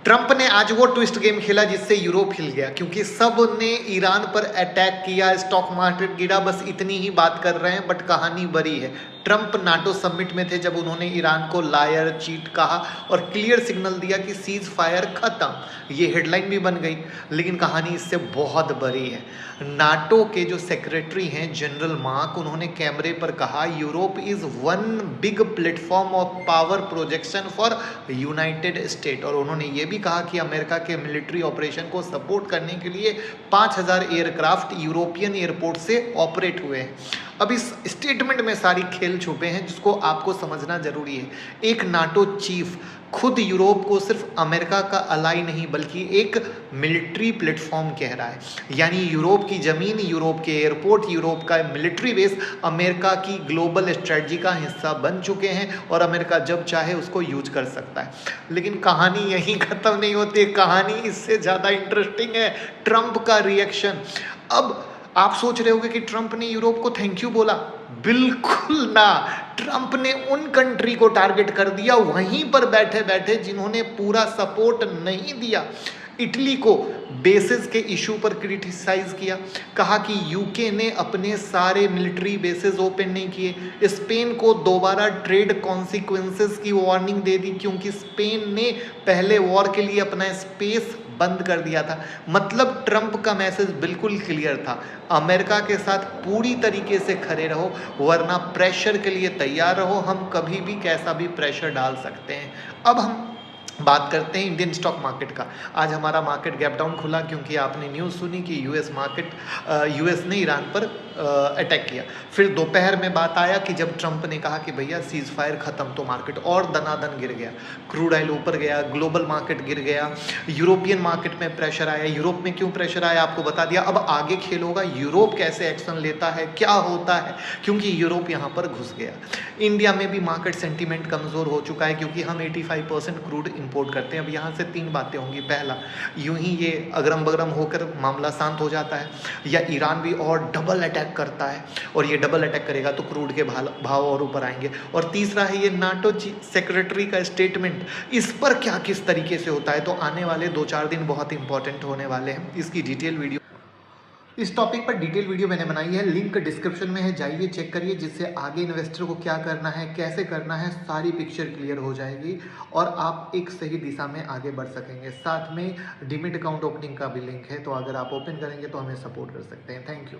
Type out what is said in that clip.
Trump ने आज वो ट्विस्ट गेम खेला जिससे यूरोप हिल गया, क्योंकि सब ने ईरान पर अटैक किया, स्टॉक मार्केट गिरा, बस इतनी ही बात कर रहे हैं, बट कहानी बड़ी है। ट्रंप नाटो समिट में थे जब उन्होंने ईरान को लायर, चीट कहा और क्लियर सिग्नल दिया कि सीज फायर खत्म। ये हेडलाइन भी बन गई, लेकिन कहानी इससे बहुत बड़ी है। नाटो के जो सेक्रेटरी हैं जनरल मार्क, उन्होंने कैमरे पर कहा Europe is one big platform of power projection for United state. और उन्होंने ये भी कहा कि अमेरिका के मिलिट्री ऑपरेशन को सपोर्ट करने के लिए 5000 एयरक्राफ्ट यूरोपियन एयरपोर्ट से ऑपरेट हुए हैं। अब इस स्टेटमेंट में सारी खेल छुपे हैं जिसको आपको समझना जरूरी है। एक नाटो चीफ खुद यूरोप को सिर्फ अमेरिका का अलाई नहीं बल्कि एक मिलिट्री प्लेटफॉर्म कह रहा है, यानी यूरोप की जमीन, यूरोप के एयरपोर्ट, यूरोप का मिलिट्री बेस अमेरिका की ग्लोबल स्ट्रेटजी का हिस्सा बन चुके हैं और अमेरिका जब चाहे उसको यूज कर सकता है। लेकिन कहानी यहीं खत्म नहीं होती, कहानी इससे ज़्यादा इंटरेस्टिंग है। ट्रंप का रिएक्शन। अब आप सोच रहे होंगे कि ट्रंप ने यूरोप को थैंक यू बोला, बिल्कुल ना। ट्रंप ने उन कंट्री को टारगेट कर दिया वहीं पर बैठे बैठे जिन्होंने पूरा सपोर्ट नहीं दिया। इटली को बेसेस के इशू पर क्रिटिसाइज किया, कहा कि यूके ने अपने सारे मिलिट्री बेसेस ओपन नहीं किए। स्पेन को दोबारा ट्रेड कॉन्सिक्वेंसेस की वार्निंग दे दी क्योंकि स्पेन ने पहले वॉर के लिए अपना स्पेस बंद कर दिया था। मतलब ट्रंप का मैसेज बिल्कुल क्लियर था, अमेरिका के साथ पूरी तरीके से खड़े रहो वरना प्रेशर के लिए तैयार रहो, हम कभी भी कैसा भी प्रेशर डाल सकते हैं। अब हम बात करते हैं इंडियन स्टॉक मार्केट का। आज हमारा मार्केट गैप डाउन खुला क्योंकि आपने न्यूज़ सुनी कि यूएस ने ईरान पर अटैक किया। फिर दोपहर में बात आया कि जब ट्रंप ने कहा कि भैया सीज फायर खत्म, तो मार्केट और दनादन गिर गया। क्रूड ऑयल ऊपर गया, ग्लोबल मार्केट गिर गया, यूरोपियन मार्केट में प्रेशर आया। यूरोप में क्यों प्रेशर आया आपको बता दिया। अब आगे खेल होगा, यूरोप कैसे एक्शन लेता है, क्या होता है, क्योंकि यूरोप यहाँ पर घुस गया। इंडिया में भी मार्केट सेंटीमेंट कमज़ोर हो चुका है क्योंकि हम 85% क्रूड इंपोर्ट करते हैं। अब यहाँ से 3 बातें होंगी। पहला, यूं ही ये अगरम बगरम होकर मामला शांत हो जाता है, या ईरान भी और डबल अटैक करता है और ये डबल अटैक करेगा तो क्रूड के भाव और ऊपर आएंगे। और तीसरा है ये नाटो सेक्रेटरी का स्टेटमेंट, इस पर क्या किस तरीके से होता है। तो आने वाले 2-4 दिन बहुत इंपॉर्टेंट होने वाले हैं। इसकी डिटेल वीडियो, इस टॉपिक पर डिटेल वीडियो मैंने बनाई है, लिंक डिस्क्रिप्शन में है, जाइए चेक करिए, जिससे आगे इन्वेस्टर को क्या करना है, कैसे करना है, सारी पिक्चर क्लियर हो जाएगी और आप एक सही दिशा में आगे बढ़ सकेंगे। साथ में डीमैट अकाउंट ओपनिंग का भी लिंक है, तो अगर आप ओपन करेंगे तो हमें सपोर्ट कर सकते हैं। Thank you.